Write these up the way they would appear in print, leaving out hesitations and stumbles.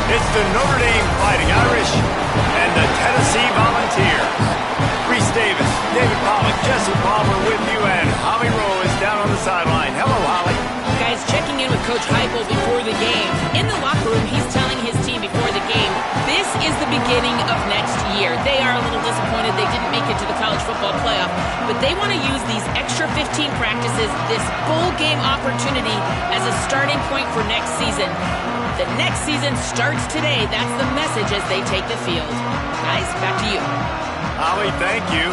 It's the Notre Dame Fighting Irish and the Tennessee Volunteers. Reese Davis, David Pollock, Jesse Palmer with you, and Holly Rowe is down on the sideline. Hello, Holly. Guys, checking in with Coach Heupel before the game. In the locker room, he's telling his team before the game, this is the beginning of next year. They are a little disappointed they didn't make it to the college football playoff, but they want to use these extra 15 practices, this bowl game opportunity, as a starting point for next season. The next season starts today. That's the message as they take the field. Guys, back to you. Holly, thank you.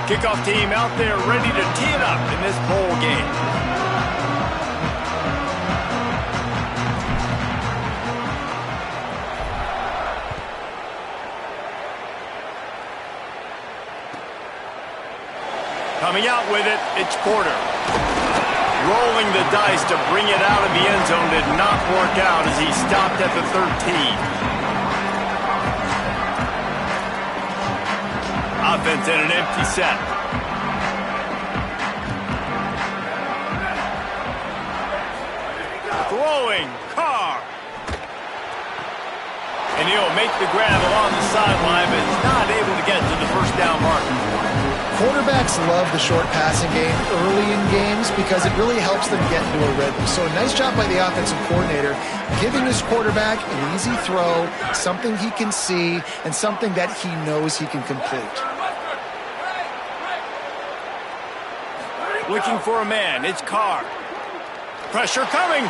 Kickoff team out there ready to tee it up in this bowl game. Coming out with it, it's Porter. Rolling the dice to bring it out of the end zone did not work out as he stopped at the 13. Offense in an empty set. Throwing, Carr. And he'll make the grab along the sideline, but is not able to get to the first down marker. Quarterbacks love the short passing game early in games because it really helps them get into a rhythm. So a nice job by the offensive coordinator giving his quarterback an easy throw, something he can see, and something that he knows he can complete. Looking for a man, it's Carr. Pressure coming.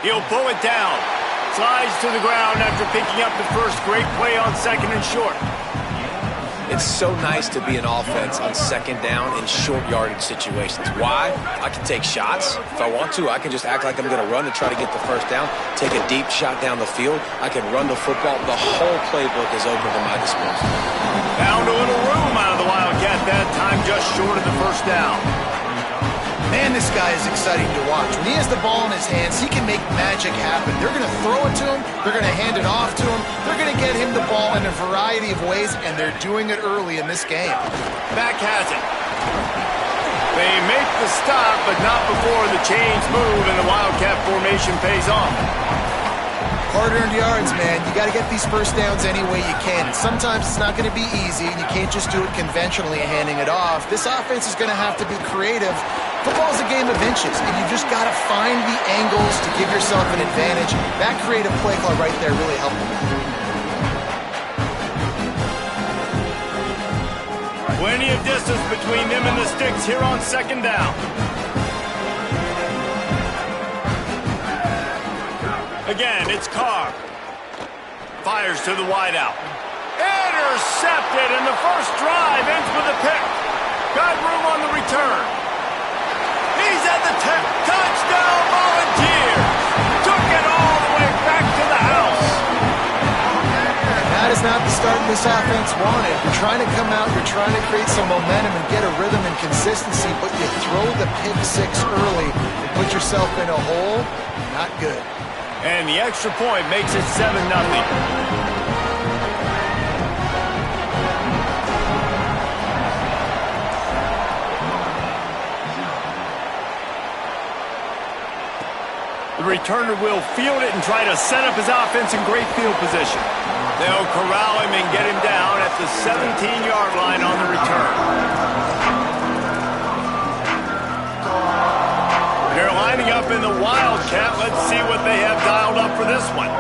He'll pull it down. Slides to the ground after picking up the first. Great play on second and short. It's so nice to be an offense on second down in short yardage situations. Why? I can take shots. If I want to, I can just act like I'm going to run to try to get the first down, take a deep shot down the field. I can run the football. The whole playbook is open to my disposal. Found a little room out of the Wildcat that time, just short of the first down. Man, this guy is exciting to watch. When he has the ball in his hands, he can make magic happen. They're going to throw it to him. They're going to hand it off to him. They're going to get him the ball in a variety of ways, and they're doing it early in this game. Back has it. They make the stop, but not before the chains move and the Wildcat formation pays off. Hard-earned yards, man. You got to get these first downs any way you can. And sometimes it's not going to be easy, and you can't just do it conventionally handing it off. This offense is going to have to be creative. Football's a game of inches, and you've just got to find the angles to give yourself an advantage. That creative play call right there really helped them. Plenty of distance between them and the sticks here on second down. Again, it's Carr. Fires to the wideout. Intercepted, and the first drive ends with a pick. Got room on the return. He's at the 10. Touchdown, Volunteers. Took it all the way back to the house. That is not the start this offense wanted. You're trying to come out, you're trying to create some momentum and get a rhythm and consistency, but you throw the pick six early and put yourself in a hole. Not good. And the extra point makes it 7-0. The returner will field it and try to set up his offense in great field position. They'll corral him and get him down at the 17-yard line on the return. They're lining up in the Wildcat. Let's see what they have dialed up for this one.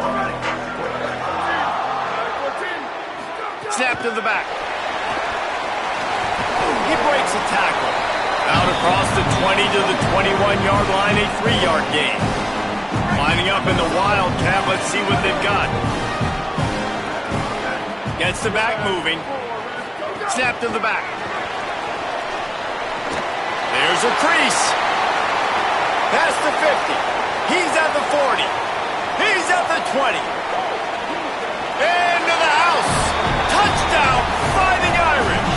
Snap to the back. He breaks a tackle. Out across the 20 to the 21-yard line, a 3-yard gain. Lining up in the Wildcat. Let's see what they've got. Gets the back moving. Snap to the back. There's a crease. Past the 50. He's at the 40. He's at the 20. Into the house. Touchdown, Fighting Irish.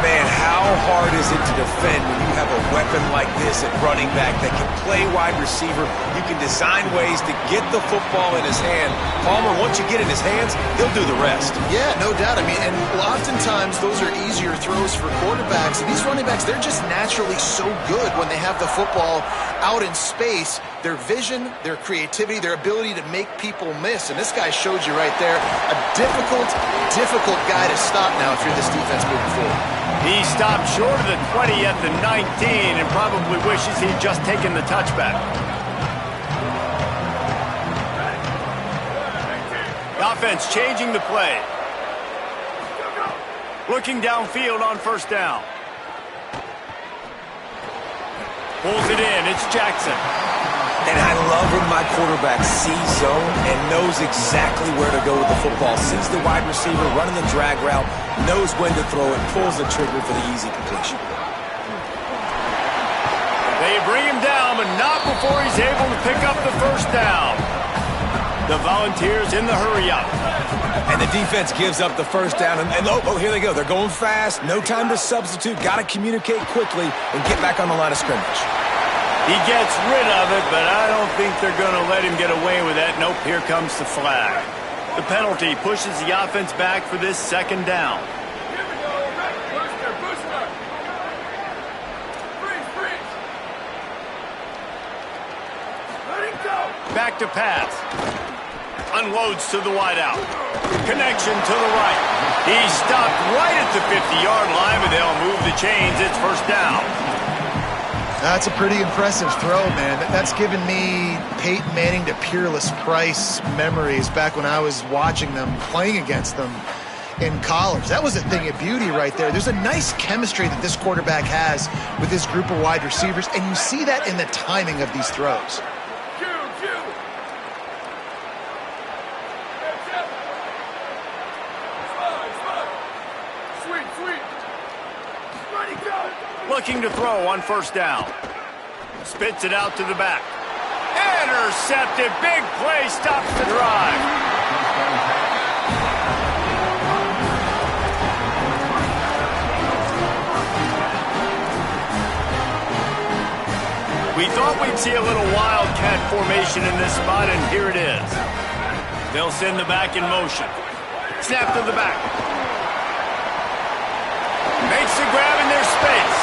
Man, how hard is it to defend when you have a weapon like this at running back that can play wide receiver? You can design ways to get the football in his hand. Palmer, once you get in his hands, he'll do the rest. Yeah, no doubt. I mean, and oftentimes those are easier throws for quarterbacks. And these running backs, they're just naturally so good when they have the football out in space. their vision, their creativity, their ability to make people miss. And this guy showed you right there, a difficult guy to stop now if you're this defense moving forward. He stopped short of the 20 at the 19 and probably wishes he'd just taken the touchback. Offense changing the play. Looking downfield on first down. Pulls it in. It's Jackson. And I love when my quarterback sees zone and knows exactly where to go with the football. Sees the wide receiver running the drag route, knows when to throw it, pulls the trigger for the easy completion. They bring him down, but not before he's able to pick up the first down. The Volunteers in the hurry-up. And the defense gives up the first down. And oh, here they go. They're going fast. No time to substitute. Got to communicate quickly and get back on the line of scrimmage. He gets rid of it, but I don't think they're going to let him get away with that. Nope, here comes the flag. The penalty pushes the offense back for this second down. Here we go. Booster. Freeze. Let him go. Back to pass. Unloads to the wideout. Connection to the right. He's stopped right at the 50-yard line, but they'll move the chains. It's first down. That's a pretty impressive throw, man. That's given me Peyton Manning to Peerless Price memories back when I was watching them, playing against them in college. That was a thing of beauty right there. There's a nice chemistry that this quarterback has with this group of wide receivers, and you see that in the timing of these throws. Looking to throw on first down. Spits it out to the back. Intercepted. Big play. Stops the drive. We thought we'd see a little wildcat formation in this spot, and here it is. They'll send the back in motion. Snap to the back. Makes the grab in their space.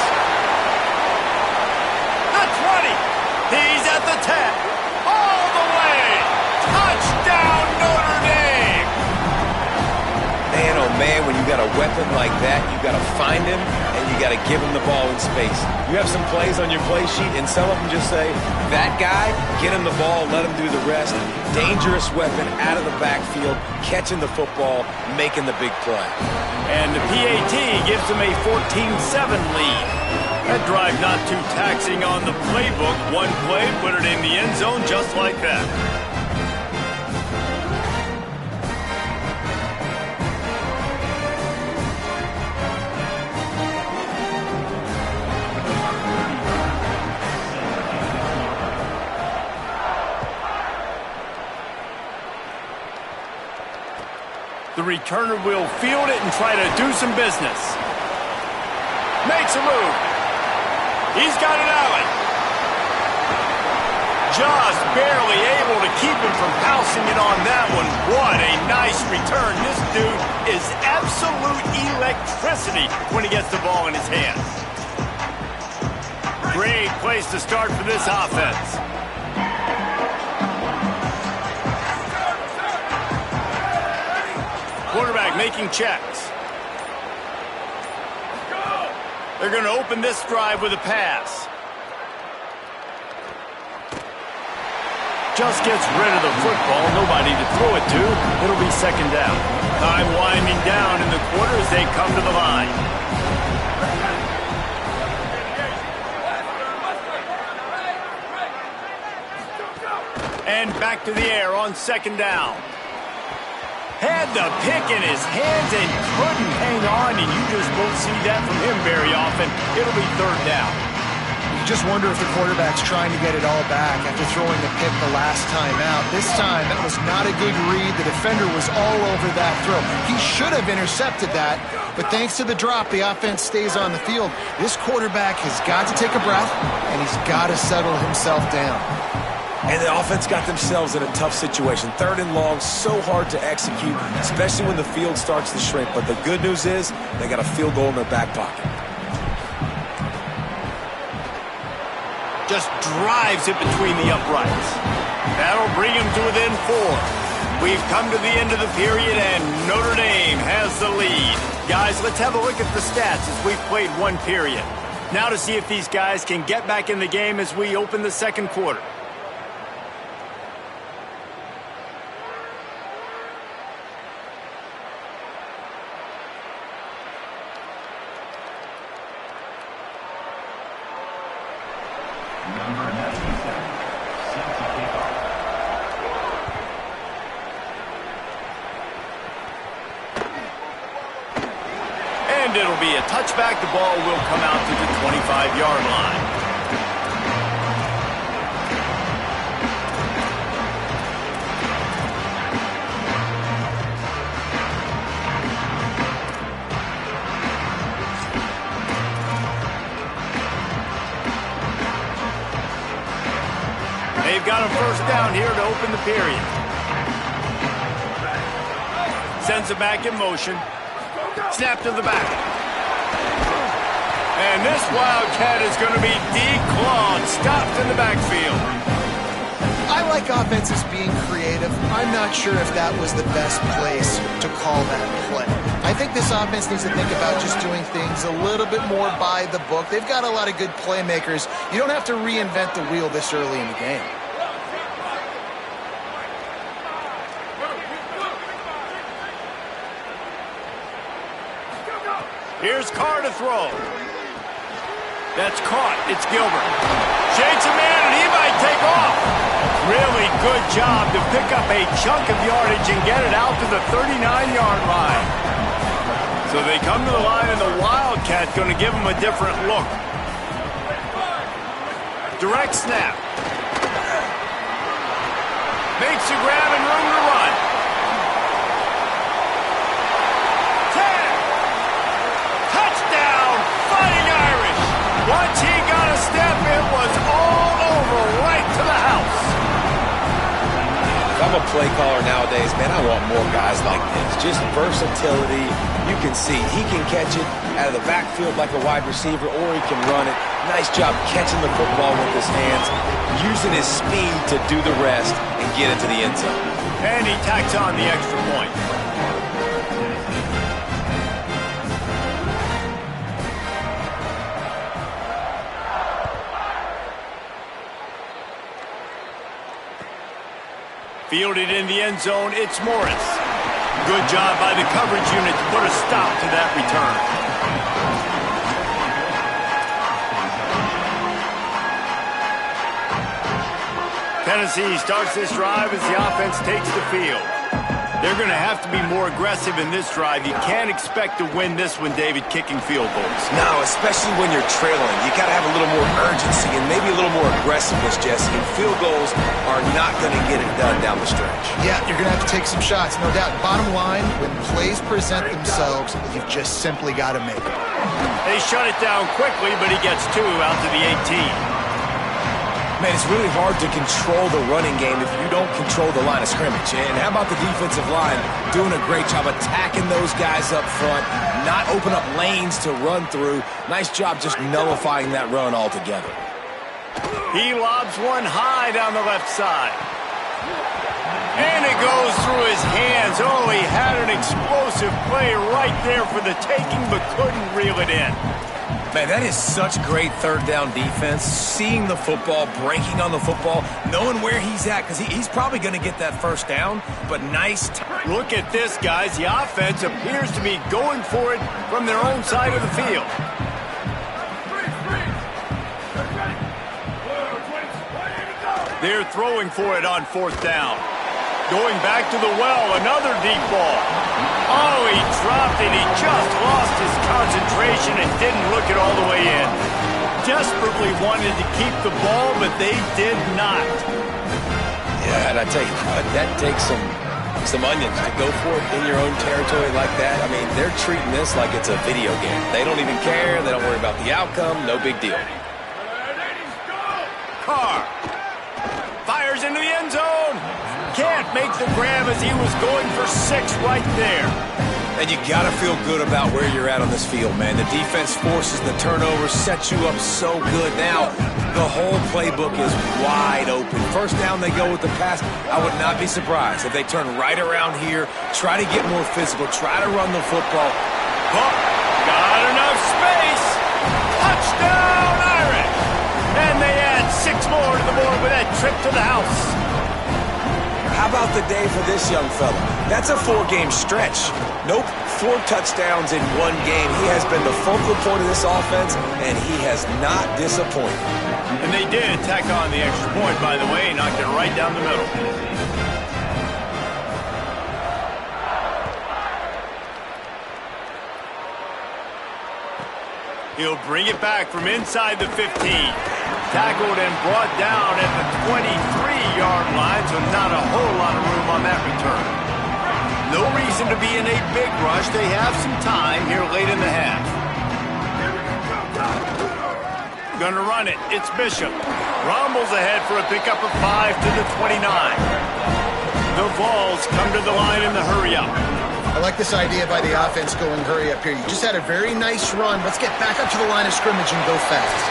The 20. He's at the 10. All the way. Touchdown, Notre Dame. Man, oh man, when you got a weapon like that, you got to find him and you got to give him the ball in space. You have some plays on your play sheet, and some of them just say, that guy, get him the ball, let him do the rest. Dangerous weapon out of the backfield, catching the football, making the big play. And the PAT gives them a 14-7 lead. That drive not too taxing on the playbook. One play, put it in the end zone just like that. The returner will field it and try to do some business. Makes a move. He's got it out. Just barely able to keep him from pouncing it on that one. What a nice return. This dude is absolute electricity when he gets the ball in his hands. Great place to start for this offense. Quarterback making checks. They're going to open this drive with a pass. Just gets rid of the football. Nobody to throw it to. It'll be second down. Time winding down in the quarter as they come to the line. And back to the air on second down. Had the pick in his hands and couldn't hang on, and you just won't see that from him very often. It'll be third down. You just wonder if the quarterback's trying to get it all back after throwing the pick the last time out. This time, that was not a good read. The defender was all over that throw. He should have intercepted that, but thanks to the drop, the offense stays on the field. This quarterback has got to take a breath, and he's got to settle himself down. And the offense got themselves in a tough situation. Third and long, so hard to execute, especially when the field starts to shrink. But the good news is they got a field goal in their back pocket. Just drives it between the uprights. That'll bring him to within 4. We've come to the end of the period, and Notre Dame has the lead. Guys, let's have a look at the stats as we've played 1 period. Now to see if these guys can get back in the game as we open the second quarter. And it'll be a touchback. The ball will come out to the 25-yard line. They've got a first down here to open the period. Sends it back in motion. Snap to the back. And this Wildcat is going to be declawed, stopped in the backfield. I like offenses being creative. I'm not sure if that was the best place to call that play. I think this offense needs to think about just doing things a little bit more by the book. They've got a lot of good playmakers. You don't have to reinvent the wheel this early in the game. Here's Carr to throw. That's caught. It's Gilbert. Shakes a man, and he might take off. Really good job to pick up a chunk of yardage and get it out to the 39-yard line. So they come to the line, and the Wildcat going to give them a different look. Direct snap. Makes the grab and room to run. Once he got a step, it was all over right to the house. If I'm a play caller nowadays, man, I want more guys like this. Just versatility. You can see he can catch it out of the backfield like a wide receiver, or he can run it. Nice job catching the football with his hands, using his speed to do the rest and get into the end zone. And he tacks on the extra point. Fielded in the end zone, it's Morris. Good job by the coverage unit to put a stop to that return. Tennessee starts this drive as the offense takes the field. They're going to have to be more aggressive in this drive. You can't expect to win this one, David, kicking field goals. No, especially when you're trailing. You got to have a little more urgency and maybe a little more aggressiveness, Jesse. And field goals are not going to get it done down the stretch. Yeah, you're going to have to take some shots, no doubt. Bottom line, when plays present themselves, you've just simply got to make them. They shut it down quickly, but he gets 2 out to the 18. Man, it's really hard to control the running game if you don't control the line of scrimmage. And how about the defensive line doing a great job attacking those guys up front, not open up lanes to run through. Nice job just nullifying that run altogether. He lobs one high down the left side. And it goes through his hands. Oh, he had an explosive play right there for the taking, but couldn't reel it in. Man, that is such great third down defense. Seeing the football, breaking on the football, knowing where he's at, because he's probably going to get that first down, but nice. Look at this, guys. The offense appears to be going for it from their own side of the field. They're throwing for it on fourth down. Going back to the well, another deep ball. Oh, he dropped it. He just lost his concentration and didn't look it all the way in. Desperately wanted to keep the ball, but they did not. Yeah, and I tell you what, that takes some onions to go for it in your own territory like that. I mean, they're treating this like it's a video game. They don't even care. They don't worry about the outcome. No big deal. Carr fires into the end zone. Can't make the grab as he was going for 6 right there. And you got to feel good about where you're at on this field, man. The defense forces the turnovers, sets you up so good. Now, the whole playbook is wide open. First down, they go with the pass. I would not be surprised if they turn right around here, try to get more physical, try to run the football. Oh, got enough space. Touchdown, Irish. And they add 6 more to the board with that trip to the house. How about the day for this young fella? That's a 4-game stretch. Nope, 4 touchdowns in 1 game. He has been the focal point of this offense, and he has not disappointed. And they did tack on the extra point, by the way, knocked it right down the middle. He'll bring it back from inside the 15. Tackled and brought down at the 23-yard line, so not a whole lot of room on that return. No reason to be in a big rush. They have some time here late in the half. Gonna run it. It's Bishop. Rumbles ahead for a pickup of 5 to the 29. The Vols come to the line in the hurry-up. I like this idea by the offense going hurry up here. You just had a very nice run. Let's get back up to the line of scrimmage and go fast.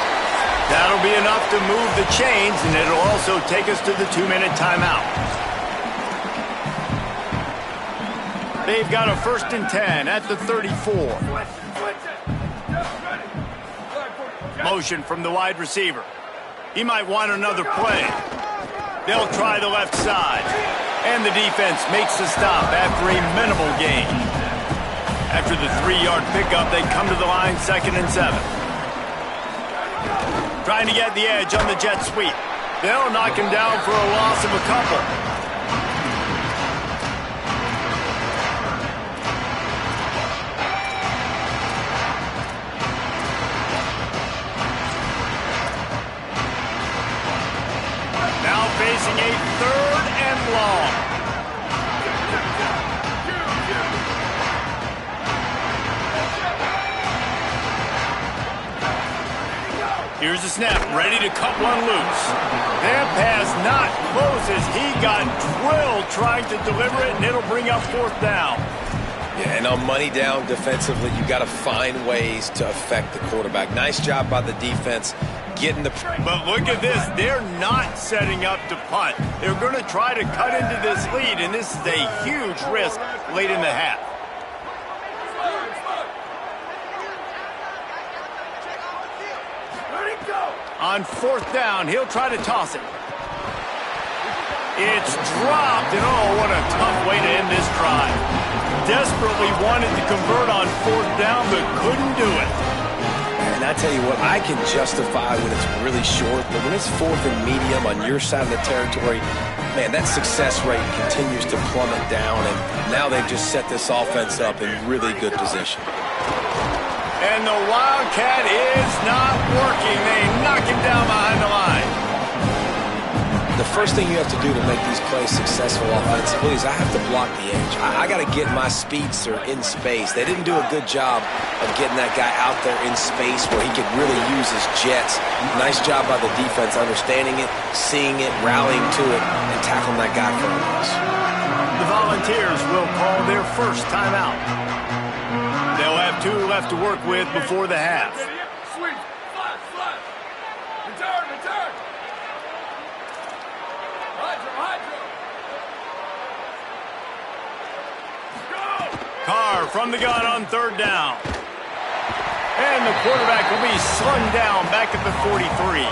That'll be enough to move the chains, and it'll also take us to the 2-minute timeout. They've got a 1st and 10 at the 34. Motion from the wide receiver. He might want another play. They'll try the left side. And the defense makes the stop after a minimal gain. After the 3-yard pickup, they come to the line 2nd and 7. Trying to get the edge on the jet sweep. They'll knock him down for a loss of a couple. Now facing a 3rd and long. Here's the snap, ready to cut one loose. That pass not close as he got drilled trying to deliver it, and it'll bring up 4th down. Yeah, and on money down defensively, you got to find ways to affect the quarterback. Nice job by the defense getting the... But look at this. They're not setting up to punt. They're going to try to cut into this lead, and this is a huge risk late in the half. On 4th down, he'll try to toss it. It's dropped, and oh, what a tough way to end this drive. Desperately wanted to convert on 4th down, but couldn't do it. And I tell you what, I can justify when it's really short, but when it's 4th and medium on your side of the territory, man, that success rate continues to plummet down, and now they've just set this offense up in really good position. And the Wildcat is not working. They knock him down behind the line. The first thing you have to do to make these plays successful offensively is I have to block the edge. I got to get my speedster in space. They didn't do a good job of getting that guy out there in space where he could really use his jets. Nice job by the defense understanding it, seeing it, rallying to it, and tackling that guy for a loss. The Volunteers will call their first timeout. They'll have 2 left to work with before the half. Sweep, flash, flash. Return. Hydro. Go! Carr from the gun on 3rd down. And the quarterback will be slung down back at the 43.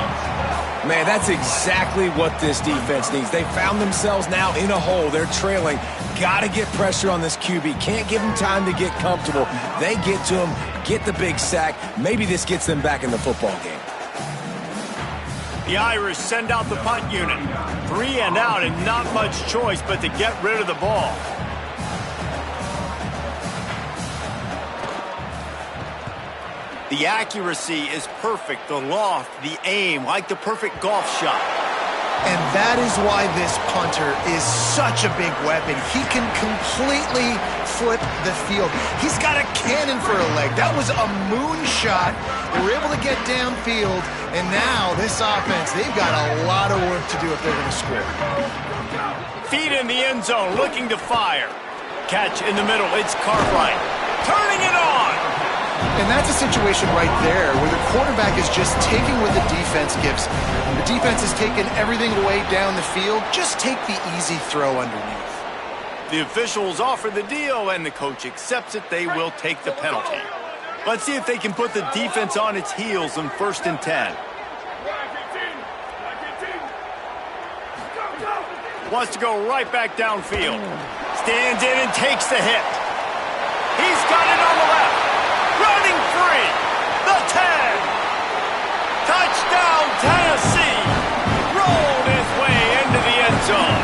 Man, that's exactly what this defense needs. They found themselves now in a hole. They're trailing. Got to get pressure on this QB. Can't give him time to get comfortable. They get to him, get the big sack. Maybe this gets them back in the football game. The Irish send out the punt unit. 3 and out and not much choice but to get rid of the ball. The accuracy is perfect. The loft, the aim, like the perfect golf shot. And that is why this punter is such a big weapon. He can completely flip the field. He's got a cannon for a leg. That was a moonshot. They were able to get downfield, and now this offense, they've got a lot of work to do if they're going to score. Feet in the end zone, looking to fire. Catch in the middle. It's Cartwright. Turning it on. And that's a situation right there where the quarterback is just taking what the defense gives. The defense is taking everything away down the field. Just take the easy throw underneath. The officials offer the deal, and the coach accepts it. They will take the penalty. Let's see if they can put the defense on its heels on 1st and 10. Wants to go right back downfield. Stands in and takes the hit. He's got it on the left. Running free. The 10. Touchdown, Tennessee. Rolled his way into the end zone.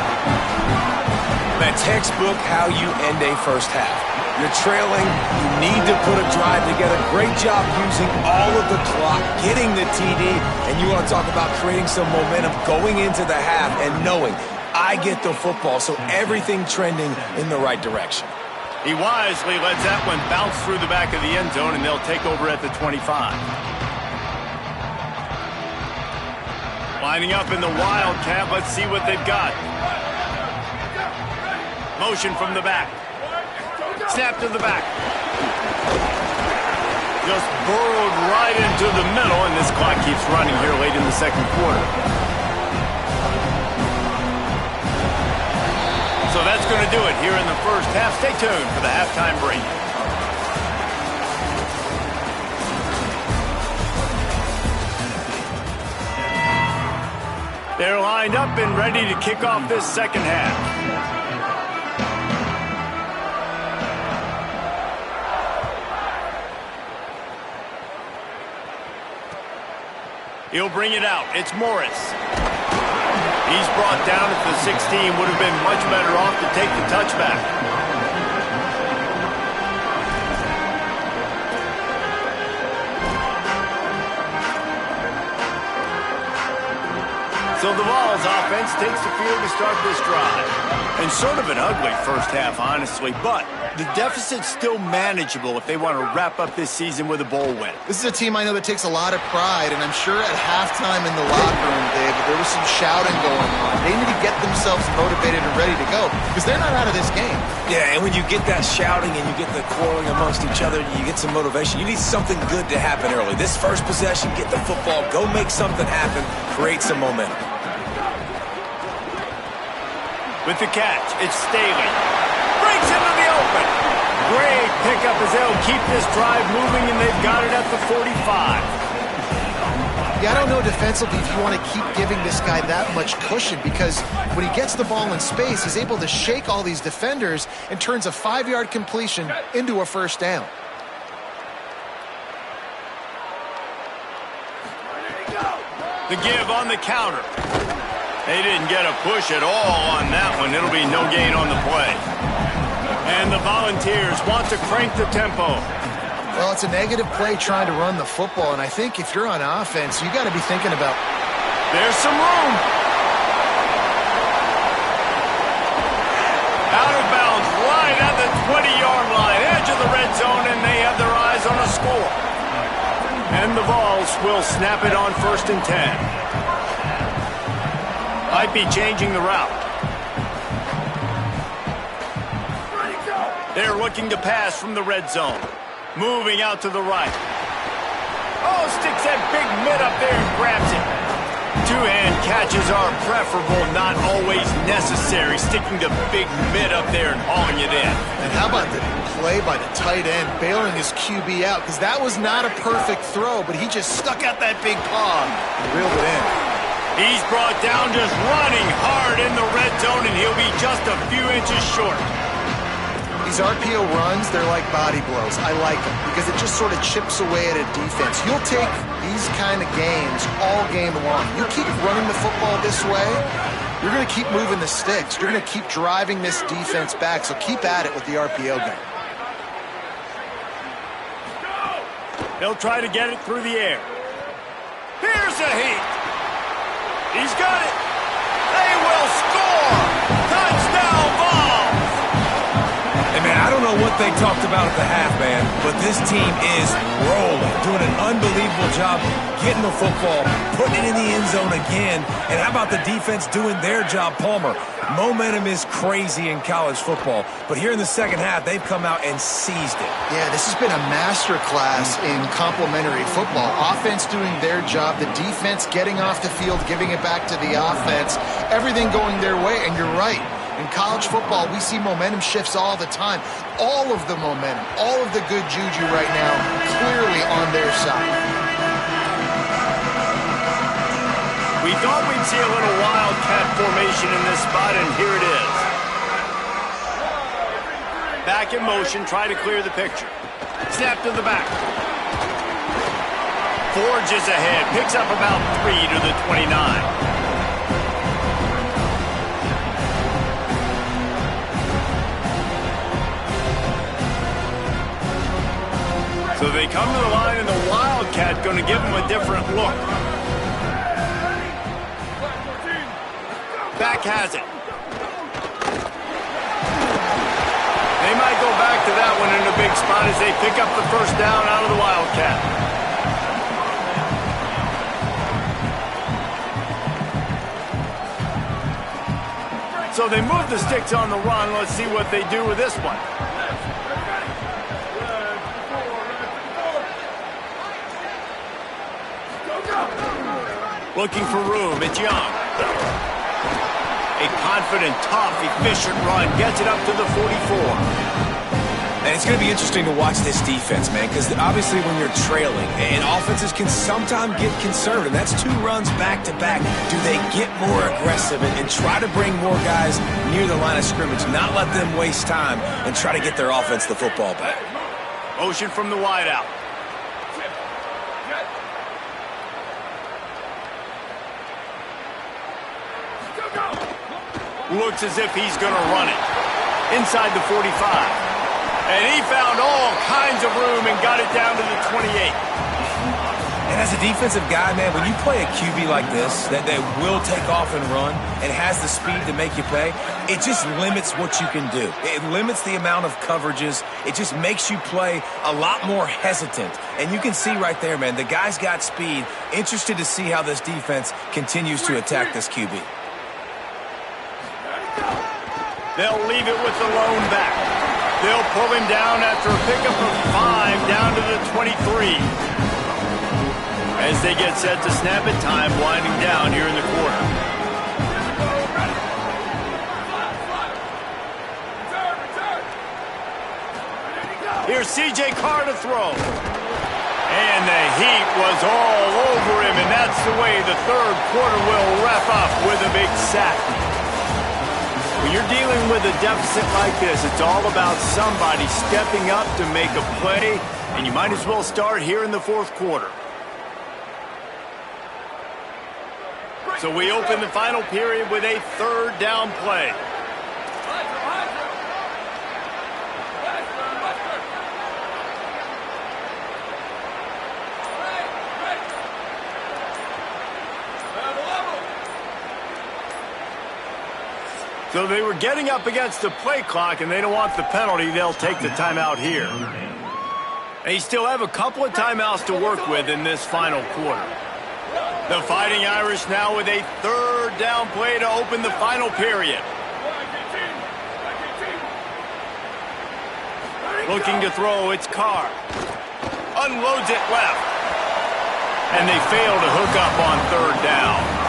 Man, textbook how you end a first half. You're trailing. You need to put a drive together. Great job using all of the clock, getting the TD, and you want to talk about creating some momentum going into the half and knowing I get the football, so everything trending in the right direction. He wisely lets that one bounce through the back of the end zone, and they'll take over at the 25. Lining up in the Wildcat. Let's see what they've got. Motion from the back. Snap to the back. Just burrowed right into the middle, and this clock keeps running here late in the second quarter. So that's going to do it here in the first half. Stay tuned for the halftime break. They're lined up and ready to kick off this second half. He'll bring it out. It's Morris. He's brought down at the 16. Would have been much better off to take the touchback. So the Vols offense takes the field to start this drive. And sort of an ugly first half, honestly, but the deficit's still manageable if they want to wrap up this season with a bowl win. This is a team I know that takes a lot of pride, and I'm sure at halftime in the locker room, David, there was some shouting going on. They need to get themselves motivated and ready to go because they're not out of this game. Yeah, and when you get that shouting and you get the quarreling amongst each other, you get some motivation. You need something good to happen early. This first possession, get the football, go make something happen, create some momentum. With the catch, it's Staley. Breaks into the open. Great pickup as they'll keep this drive moving, and they've got it at the 45. Yeah, I don't know defensively if you want to keep giving this guy that much cushion because when he gets the ball in space, he's able to shake all these defenders and turns a 5-yard completion into a first down. The give on the counter. They didn't get a push at all on that one. It'll be no gain on the play. And the Volunteers want to crank the tempo. Well, it's a negative play trying to run the football, and I think if you're on offense, you got to be thinking about... There's some room. Out of bounds, right at the 20-yard line, edge of the red zone, and they have their eyes on a score. And the Vols will snap it on 1st and 10. Might be changing the route. They're looking to pass from the red zone. Moving out to the right. Oh, sticks that big mid up there and grabs it. Two-hand catches are preferable, not always necessary. Sticking the big mid up there and hauling it in. And how about the play by the tight end, bailing his QB out? Because that was not a perfect throw, but he just stuck out that big paw and reeled it in. He's brought down just running hard in the red zone, and he'll be just a few inches short. These RPO runs, they're like body blows. I like them because it just sort of chips away at a defense. You'll take these kind of games all game long. You keep running the football this way, you're going to keep moving the sticks. You're going to keep driving this defense back, so keep at it with the RPO game. They'll try to get it through the air. Here's a heat. He's got it. They will score. Touchdown, Vols. Hey, man, I don't know what they talked about at the half, man. but this team is rolling, doing an unbelievable job getting the football, putting it in the end zone again. And how about the defense doing their job, Palmer? Momentum is crazy in college football, but here in the second half, they've come out and seized it. Yeah, this has been a master class in complementary football. Offense doing their job, the defense getting off the field, giving it back to the offense, everything going their way, and you're right. In college football, we see momentum shifts all the time. All of the momentum, all of the good juju right now, clearly on their side. We thought we'd see a little wildcat formation in this spot, and here it is. Back in motion, try to clear the picture. Snap to the back. Forges ahead, picks up about 3 to the 29. So they come to the line, and the wildcat going to give them a different look. Back has it. They might go back to that one in a big spot as they pick up the first down out of the wildcat. So they move the sticks on the run. Let's see what they do with this one. Looking for room. It's Young. A confident, tough, efficient run. Gets it up to the 44. And it's going to be interesting to watch this defense, man, because obviously when you're trailing, and offenses can sometimes get conservative. That's 2 runs back-to-back. Do they get more aggressive and try to bring more guys near the line of scrimmage, not let them waste time, and try to get their offense the football back? Motion from the wideout. Looks as if he's going to run it. Inside the 45. And he found all kinds of room and got it down to the 28. And as a defensive guy, man, when you play a QB like this, that will take off and run and has the speed to make you pay, it just limits what you can do. It limits the amount of coverages. It just makes you play a lot more hesitant. And you can see right there, man, the guy's got speed. Interested to see how this defense continues to attack this QB. They'll leave it with the lone back. They'll pull him down after a pickup of 5 down to the 23. As they get set to snap it, time winding down here in the quarter. Here's C.J. Carr to throw. And the heat was all over him, and that's the way the third quarter will wrap up with a big sack. When you're dealing with a deficit like this, it's all about somebody stepping up to make a play, and you might as well start here in the fourth quarter. So we open the final period with a third down play. So they were getting up against the play clock, and they don't want the penalty. They'll take the timeout here. They still have a couple of timeouts to work with in this final quarter. The Fighting Irish now with a third down play to open the final period. Looking to throw, it's Carr. Unloads it left. And they fail to hook up on third down.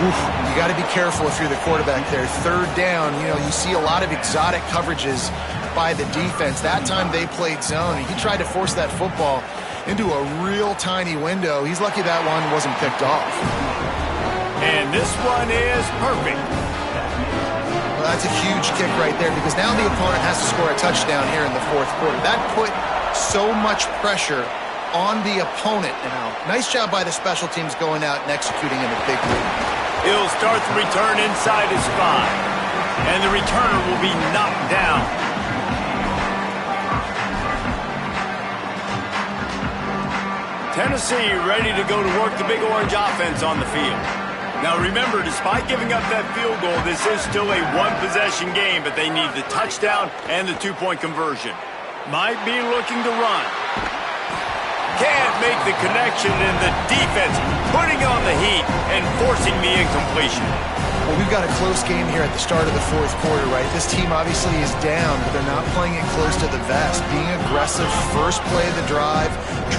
Oof, you got to be careful if you're the quarterback there. Third down, you see a lot of exotic coverages by the defense. That time they played zone, and he tried to force that football into a real tiny window. He's lucky that one wasn't picked off. And this one is perfect. Well, that's a huge kick right there, because now the opponent has to score a touchdown here in the fourth quarter. That put so much pressure on the opponent now. Nice job by the special teams going out and executing in a big way. He'll start the return inside his 5. And the returner will be knocked down. Tennessee ready to go to work the Big Orange offense on the field. Now remember, despite giving up that field goal, this is still a one-possession game, but they need the touchdown and the 2-point conversion. Might be looking to run. Can't make the connection, and the defense putting on the heat and forcing the incompletion. Well, we've got a close game here at the start of the fourth quarter, right? This team obviously is down, but they're not playing it close to the vest. Being aggressive, first play of the drive,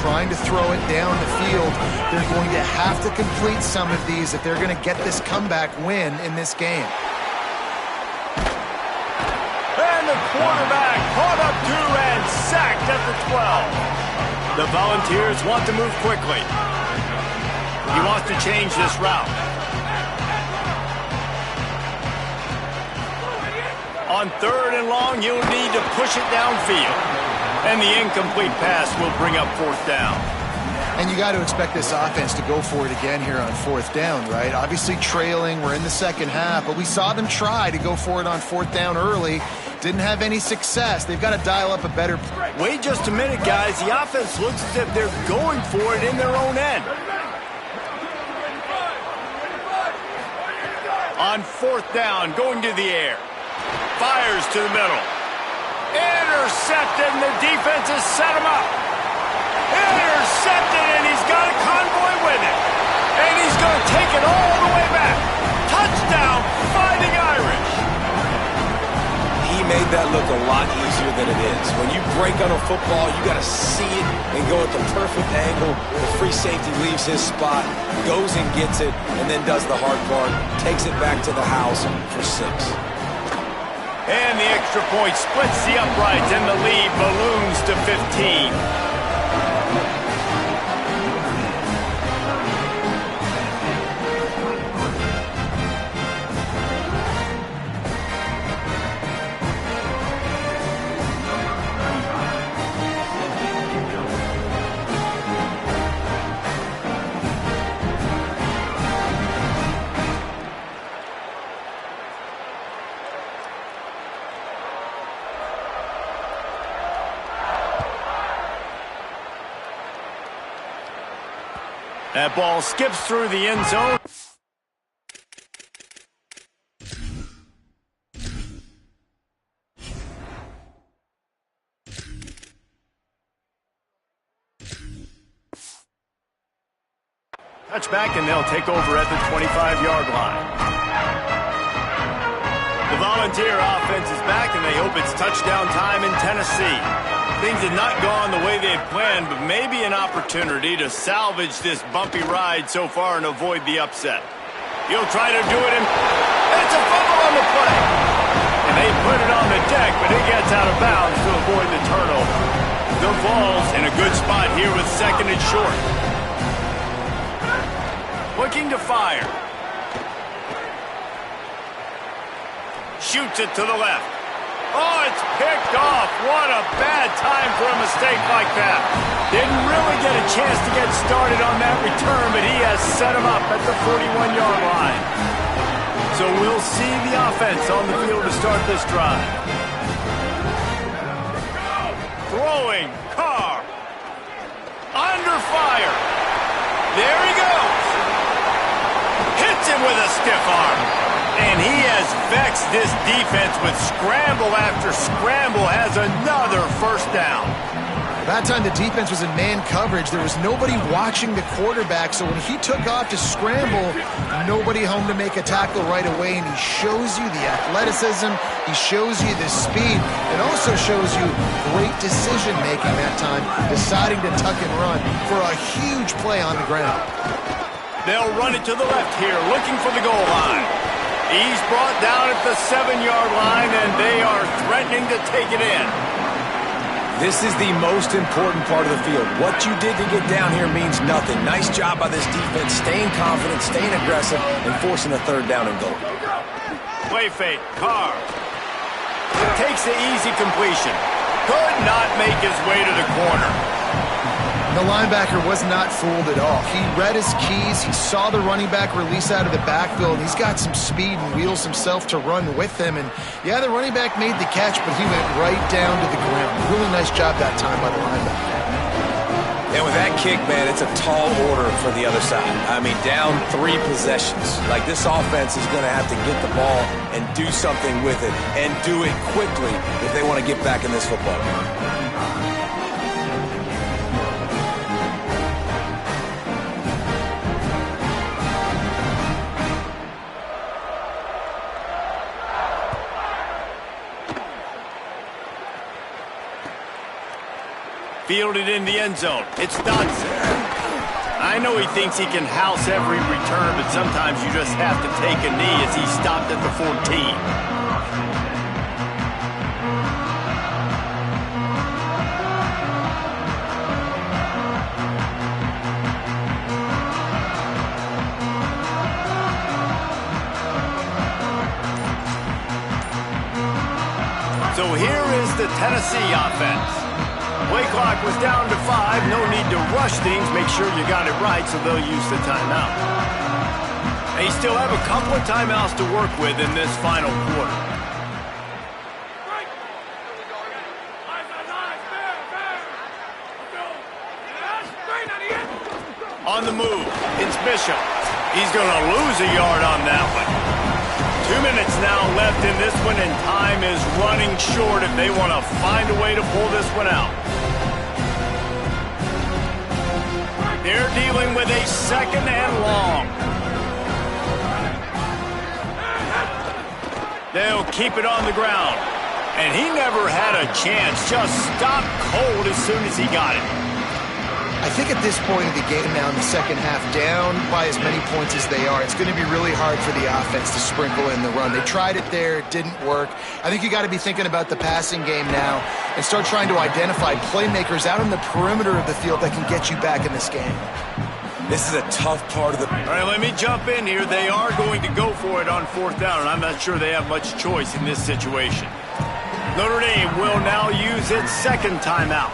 trying to throw it down the field. They're going to have to complete some of these if they're going to get this comeback win in this game. And the quarterback caught up to and sacked at the 12. The Volunteers want to move quickly. He wants to change this route. On 3rd and long, you'll need to push it downfield. And the incomplete pass will bring up 4th down. And you got to expect this offense to go for it again here on 4th down, right? Obviously trailing, we're in the second half, but we saw them try to go for it on 4th down early. Didn't have any success. They've got to dial up a better... Wait just a minute, guys. The offense looks as if they're going for it in their own end. On 4th down, going to the air. Fires to the middle. Intercepted, and the defense has set him up. Intercepted, and he's got a convoy with it. And he's going to take it all the way back. Touchdown, Fighting Irish. He made that look a lot easier than it is. When you break on a football, you got to see it and go at the perfect angle. The free safety leaves his spot, goes and gets it, and then does the hard part, takes it back to the house for 6. And the extra point splits the uprights, and the lead balloons to 15. That ball skips through the end zone. Touchback, and they'll take over at the 25-yard line. The Volunteer offense is back, and they hope it's touchdown time in Tennessee. Things have not gone the way they had planned, but maybe an opportunity to salvage this bumpy ride so far and avoid the upset. He'll try to do it, and it's a fumble on the play. And they put it on the deck, but it gets out of bounds to avoid the turnover. The Vols in a good spot here with 2nd and short. Looking to fire. Shoots it to the left. Oh, it's picked off. What a bad time for a mistake like that. Didn't really get a chance to get started on that return, but he has set him up at the 41-yard line. So we'll see the offense on the field to start this drive. Throwing. Carr. Under fire. There he goes. Hits him with a stiff arm. And he has vexed this defense with scramble after scramble, has another 1st down. That time the defense was in man coverage. There was nobody watching the quarterback, so when he took off to scramble, nobody home to make a tackle right away, and he shows you the athleticism, he shows you the speed, and also shows you great decision-making that time, deciding to tuck and run for a huge play on the ground. They'll run it to the left here, looking for the goal line. He's brought down at the 7-yard line, and they are threatening to take it in. This is the most important part of the field. What you did to get down here means nothing. Nice job by this defense, staying confident, staying aggressive, and forcing a 3rd down and goal. Play fake. Carr takes the easy completion. Could not make his way to the corner. The linebacker was not fooled at all. He read his keys. He saw the running back release out of the backfield. He's got some speed and wheels himself to run with him. And, yeah, the running back made the catch, but he went right down to the ground. Really nice job that time by the linebacker. And with that kick, man, it's a tall order for the other side. I mean, down 3 possessions. Like, this offense is going to have to get the ball and do something with it, and do it quickly if they want to get back in this football game. Fielded in the end zone. It's Dodson. I know he thinks he can house every return, but sometimes you just have to take a knee as he stopped at the 14. So here is the Tennessee offense. Play clock was down to 5. No need to rush things. Make sure you got it right, so they'll use the timeout. They still have a couple of timeouts to work with in this final quarter. On the move, it's Bishop. He's going to lose a yard on that one. 2 minutes now left in this one, and time is running short if they want to find a way to pull this one out. They're dealing with a second and long. They'll keep it on the ground. And he never had a chance. Just stopped cold as soon as he got it. I think at this point of the game now in the second half, down by as many points as they are, it's going to be really hard for the offense to sprinkle in the run. They tried it there. It didn't work. I think you got to be thinking about the passing game now and start trying to identify playmakers out on the perimeter of the field that can get you back in this game. This is a tough part of the... All right, let me jump in here. They are going to go for it on 4th down, and I'm not sure they have much choice in this situation. Notre Dame will now use its second timeout.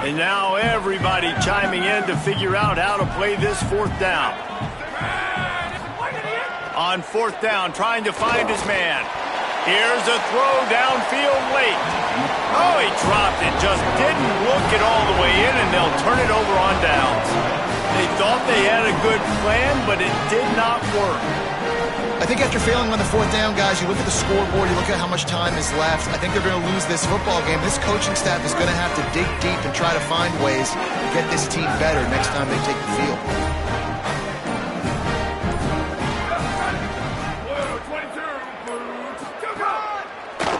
And now everybody chiming in to figure out how to play this 4th down. On 4th down, trying to find his man. Here's a throw downfield late. Oh, he dropped it. Just didn't look it all the way in, and they'll turn it over on downs. They thought they had a good plan, but it did not work. I think after failing on the 4th down, guys, you look at the scoreboard, you look at how much time is left. I think they're going to lose this football game. This coaching staff is going to have to dig deep and try to find ways to get this team better next time they take the field.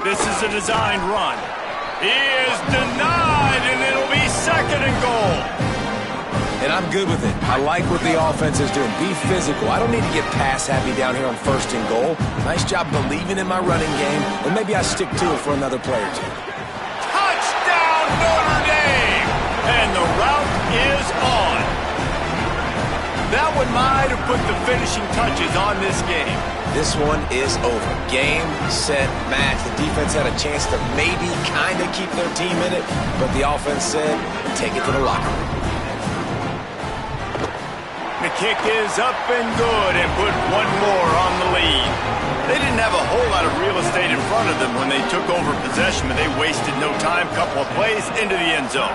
This is a designed run. He is denied, and it'll be 2nd and goal. And I'm good with it. I like what the offense is doing. Be physical. I don't need to get pass happy down here on 1st and goal. Nice job believing in my running game, and maybe I stick to it for another play or two. Touchdown, Notre Dame! And the route is on. That one might have put the finishing touches on this game. This one is over. Game, set, match. The defense had a chance to maybe kind of keep their team in it, but the offense said, take it to the locker room. The kick is up and good and put one more on the lead. They didn't have a whole lot of real estate in front of them when they took over possession, but they wasted no time. Couple of plays into the end zone.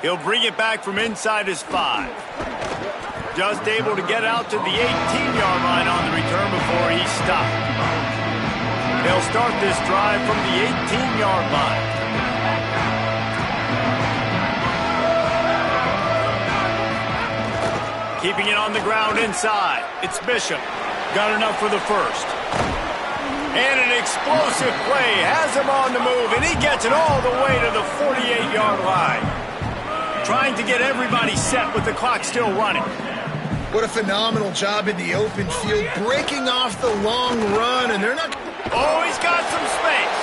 He'll bring it back from inside his 5. Just able to get out to the 18-yard line on the return before he stopped. They'll start this drive from the 18-yard line. Keeping it on the ground inside. It's Bishop. Got enough for the 1st. And an explosive play has him on the move, and he gets it all the way to the 48-yard line. Trying to get everybody set with the clock still running. What a phenomenal job in the open field, breaking off the long run, and they're not... Oh, he's got some space.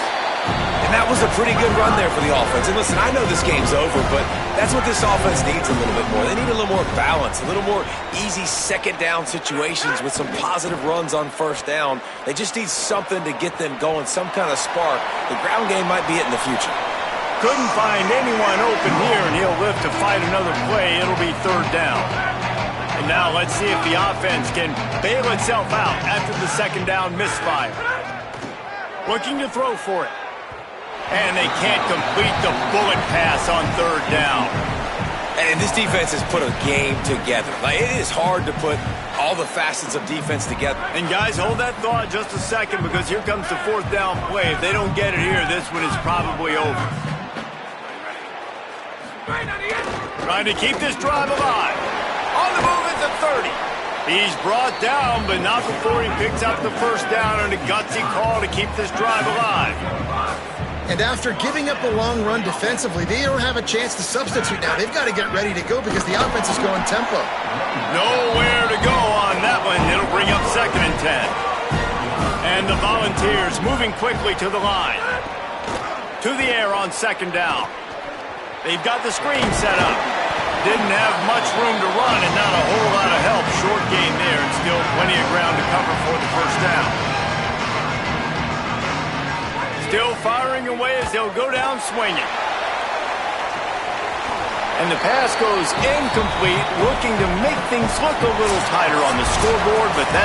And that was a pretty good run there for the offense. And listen, I know this game's over, but that's what this offense needs a little bit more. They need a little more balance, a little more easy 2nd down situations with some positive runs on 1st down. They just need something to get them going, some kind of spark. The ground game might be it in the future. Couldn't find anyone open here, and he'll live to fight another play. It'll be 3rd down. And now let's see if the offense can bail itself out after the 2nd down misfire. Looking to throw for it. And they can't complete the bullet pass on third down. And this defense has put a game together. Like, it is hard to put all the facets of defense together. And guys, hold that thought just a second, because here comes the fourth down play. If they don't get it here, this one is probably over. Trying to keep this drive alive. On the move at the 30. He's brought down, but not before he picks up the first down on a gutsy call to keep this drive alive. And after giving up a long run defensively, they don't have a chance to substitute now. They've got to get ready to go because the offense is going tempo. Nowhere to go on that one. It'll bring up 2nd and 10. And the Volunteers moving quickly to the line. To the air on 2nd down. They've got the screen set up. Didn't have much room to run and not a whole lot of help. Short game there and still plenty of ground to cover for the first down. Still firing away as they'll go down swinging. And the pass goes incomplete, looking to make things look a little tighter on the scoreboard, but that's